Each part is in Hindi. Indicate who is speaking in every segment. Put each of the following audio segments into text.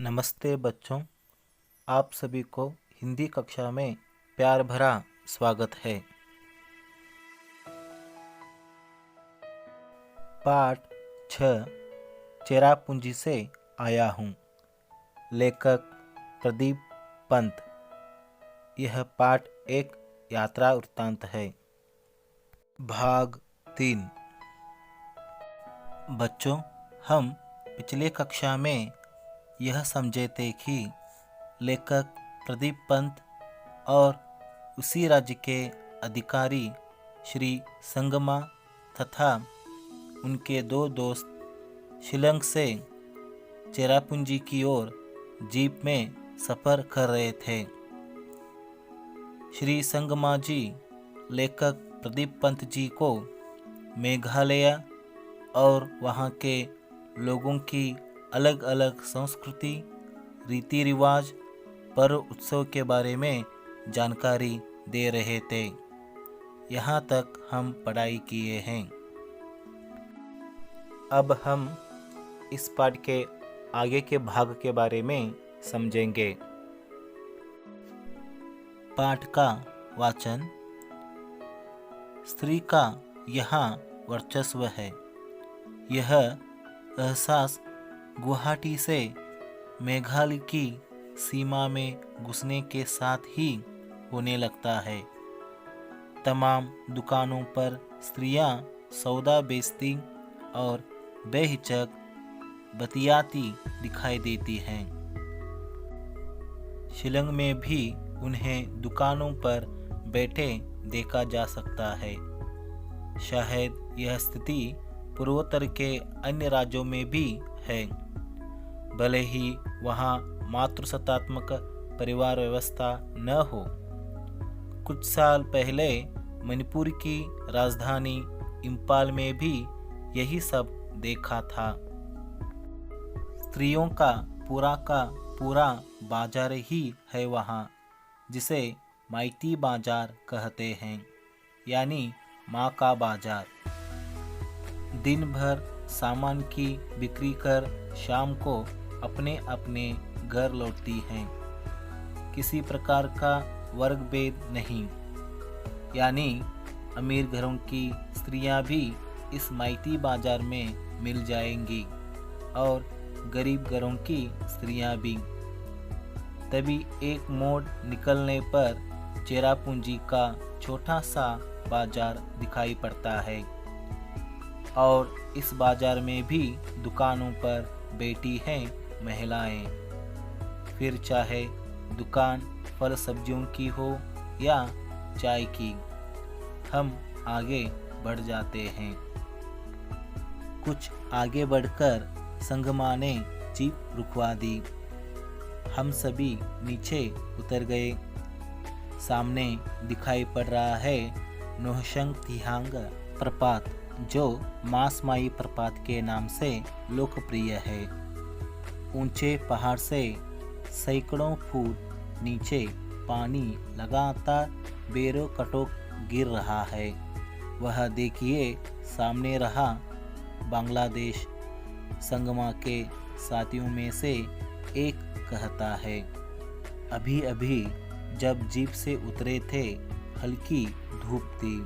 Speaker 1: नमस्ते बच्चों, आप सभी को हिंदी कक्षा में प्यार भरा स्वागत है। पाठ 6 चेरापूंजी से आया हूँ। लेखक प्रदीप पंत। यह पाठ एक यात्रा वृत्तांत है। भाग 3। बच्चों, हम पिछले कक्षा में यह समझे थे कि लेखक प्रदीप पंत और उसी राज्य के अधिकारी श्री संगमा तथा उनके दो दोस्त शिलंग से चेरापूंजी की ओर जीप में सफ़र कर रहे थे। श्री संगमा जी लेखक प्रदीप पंत जी को मेघालय और वहाँ के लोगों की अलग अलग संस्कृति, रीति रिवाज, पर्व उत्सव के बारे में जानकारी दे रहे थे। यहाँ तक हम पढ़ाई किए हैं। अब हम इस पाठ के आगे के भाग के बारे में समझेंगे। पाठ का वाचन। स्त्री का यहाँ वर्चस्व है। यह एहसास गुवाहाटी से मेघालय की सीमा में घुसने के साथ ही होने लगता है। तमाम दुकानों पर स्त्रियां सौदा बेचती और बेहिचक बतियाती दिखाई देती हैं। शिलंग में भी उन्हें दुकानों पर बैठे देखा जा सकता है। शायद यह स्थिति पूर्वोत्तर के अन्य राज्यों में भी है, भले ही वहाँ मातृसत्तात्मक परिवार व्यवस्था न हो। कुछ साल पहले मणिपुर की राजधानी इंफाल में भी यही सब देखा था। स्त्रियों का पूरा बाजार ही है वहाँ, जिसे माइती बाजार कहते हैं, यानी माँ का बाजार। दिन भर सामान की बिक्री कर शाम को अपने अपने घर लौटती हैं। किसी प्रकार का वर्ग भेद नहीं, यानी अमीर घरों की स्त्रियां भी इस माइती बाजार में मिल जाएंगी और गरीब घरों की स्त्रियां भी। तभी एक मोड़ निकलने पर चेरापूंजी का छोटा सा बाजार दिखाई पड़ता है और इस बाजार में भी दुकानों पर बैठी हैं महिलाएं। फिर चाहे दुकान फल सब्जियों की हो या चाय की। हम आगे बढ़ जाते हैं। कुछ आगे बढ़कर संगमा ने जीप रुकवा दी। हम सभी नीचे उतर गए। सामने दिखाई पड़ रहा है नोहशंग तिहांग प्रपात, जो मासमाई प्रपात के नाम से लोकप्रिय है। ऊंचे पहाड़ से सैकड़ों फुट नीचे पानी लगातार बेरो कटोक गिर रहा है। वह देखिए सामने रहा बांग्लादेश। संगमा के साथियों में से एक कहता है, अभी अभी जब जीप से उतरे थे हल्की धूप थी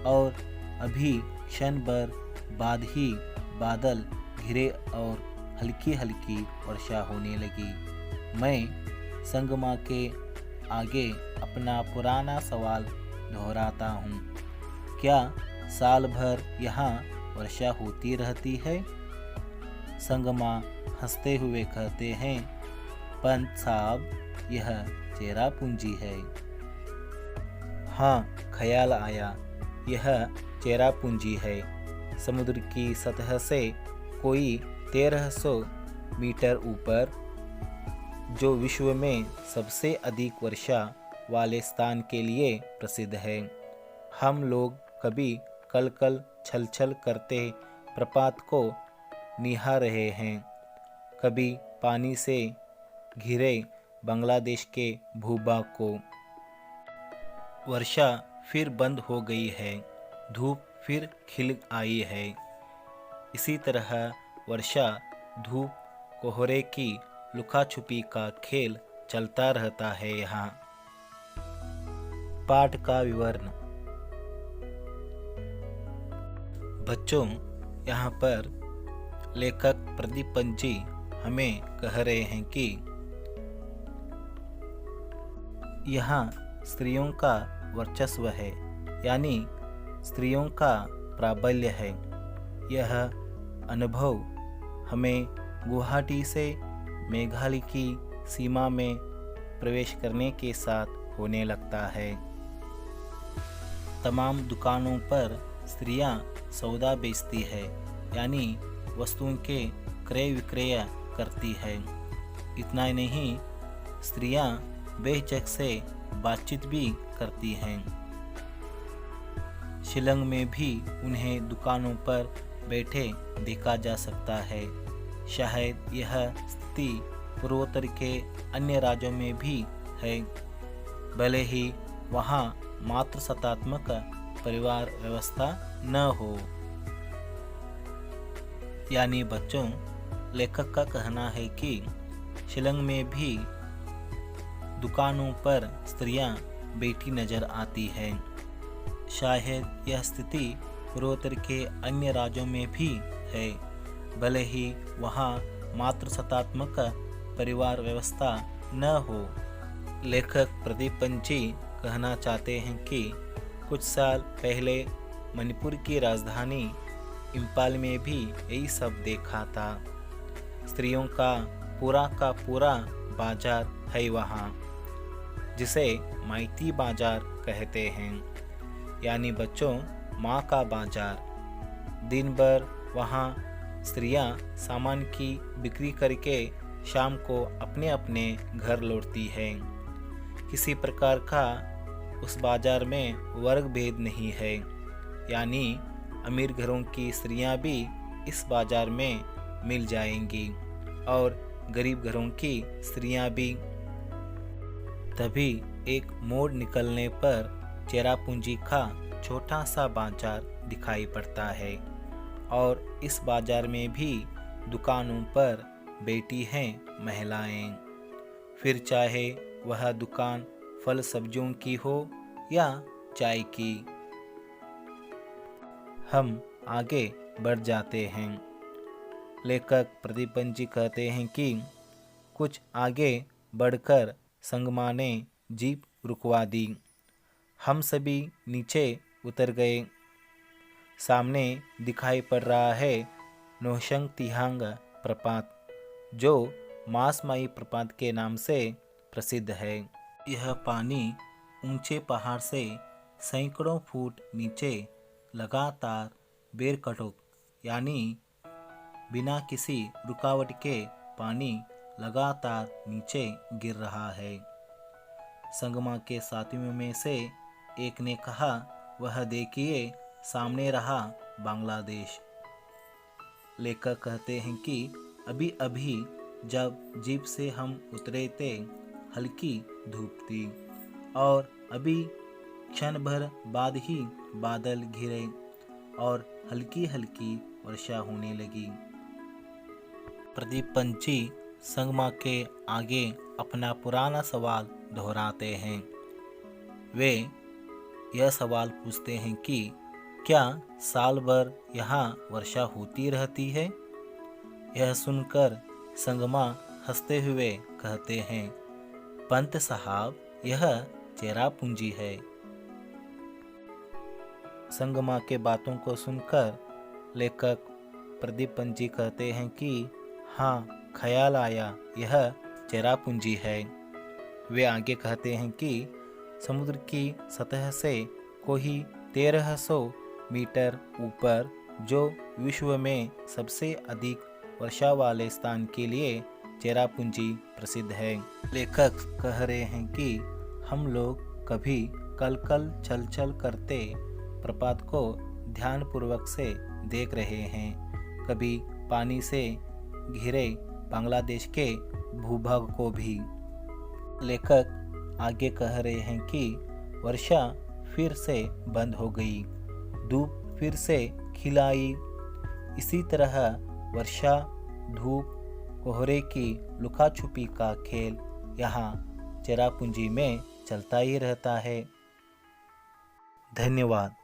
Speaker 1: और अभी क्षण भर बाद ही बादल घिरे और हल्की हल्की वर्षा होने लगी। मैं संगमा के आगे अपना पुराना सवाल दोहराता हूँ, क्या साल भर यहाँ वर्षा होती रहती है? संगमा हंसते हुए कहते हैं, पंत साहब, यह चेरापूंजी है। हाँ, ख्याल आया, यह चेरापूंजी है। समुद्र की सतह से कोई 1300 मीटर ऊपर, जो विश्व में सबसे अधिक वर्षा वाले स्थान के लिए प्रसिद्ध है। हम लोग कभी कल कल छल छल करते प्रपात को निहार रहे हैं, कभी पानी से घिरे बांग्लादेश के भूभाग को। वर्षा फिर बंद हो गई है, धूप फिर खिल आई है। इसी तरह वर्षा, धूप, कोहरे की लुका छुपी का खेल चलता रहता है यहाँ। पाठ का विवरण। बच्चों, यहाँ पर लेखक प्रदीप पंजी हमें कह रहे हैं कि यहाँ स्त्रियों का वर्चस्व है, यानी स्त्रियों का प्राबल्य है। यह अनुभव हमें गुवाहाटी से मेघालय की सीमा में प्रवेश करने के साथ होने लगता है। तमाम दुकानों पर स्त्रियां सौदा बेचती है, यानी वस्तुओं के क्रय विक्रय करती है। इतना ही नहीं, स्त्रियां बेहिचक से बातचीत भी करती हैं। शिलंग में भी उन्हें दुकानों पर बैठे देखा जा सकता है। शायद यह स्थिति पूर्वोत्तर के अन्य राज्यों में भी है, भले ही वहाँ मातृसत्तात्मक परिवार व्यवस्था न हो। यानी बच्चों, लेखक का कहना है कि शिलंग में भी दुकानों पर स्त्रियां बैठी नजर आती हैं। शायद यह स्थिति पूर्वोत्तर के अन्य राज्यों में भी है, भले ही वहाँ मातृसत्तात्मक परिवार व्यवस्था न हो। लेखक प्रदीप पंजी कहना चाहते हैं कि कुछ साल पहले मणिपुर की राजधानी इम्फाल में भी यही सब देखा था। स्त्रियों का पूरा बाजार है वहाँ, जिसे माइती बाजार कहते हैं, यानी बच्चों माँ का बाजार। दिन भर वहाँ स्त्रियां सामान की बिक्री करके शाम को अपने अपने घर लौटती हैं। किसी प्रकार का उस बाजार में वर्ग भेद नहीं है, यानी अमीर घरों की स्त्रियां भी इस बाजार में मिल जाएंगी और गरीब घरों की स्त्रियां भी। तभी एक मोड़ निकलने पर चेरापूंजी का छोटा सा बाजार दिखाई पड़ता है और इस बाजार में भी दुकानों पर बैठी हैं महिलाएं। फिर चाहे वह दुकान फल सब्जियों की हो या चाय की। हम आगे बढ़ जाते हैं। लेखक प्रदीप पंजी कहते हैं कि कुछ आगे बढ़कर संगमा ने जीप रुकवा दी। हम सभी नीचे उतर गए। सामने दिखाई पड़ रहा है नोशंग तिहांग प्रपात, जो मासमाई प्रपात के नाम से प्रसिद्ध है। यह पानी ऊंचे पहाड़ से सैकड़ों फुट नीचे लगातार बेरकटोक, यानी बिना किसी रुकावट के पानी लगातार नीचे गिर रहा है। संगमा के साथियों में से एक ने कहा, वह देखिए सामने रहा बांग्लादेश। लेखक कहते हैं कि अभी अभी जब जीप से हम उतरे थे, हल्की धूप थी और अभी क्षण भर बाद ही बादल घिरे और हल्की हल्की वर्षा होने लगी। प्रदीप पंजी संगमा के आगे अपना पुराना सवाल दोहराते हैं। वे यह सवाल पूछते हैं कि क्या साल भर यहाँ वर्षा होती रहती है? यह सुनकर संगमा हंसते हुए कहते हैं, पंत साहब, यह चेरापूंजी है। संगमा के बातों को सुनकर लेखक प्रदीप पंजी कहते हैं कि हाँ, ख्याल आया, यह चेरापूंजी है। वे आगे कहते हैं कि समुद्र की सतह से कोई 1300 मीटर ऊपर, जो विश्व में सबसे अधिक वर्षा वाले स्थान के लिए चेरापूंजी प्रसिद्ध है। लेखक कह रहे हैं कि हम लोग कभी कल चल चल करते प्रपात को ध्यानपूर्वक से देख रहे हैं, कभी पानी से घिरे बांग्लादेश के भूभाग को भी। लेखक आगे कह रहे हैं कि वर्षा फिर से बंद हो गई, धूप फिर से खिलाई। इसी तरह वर्षा, धूप कोहरे की लुका छुपी का खेल यहाँ चेरापूंजी में चलता ही रहता है। धन्यवाद।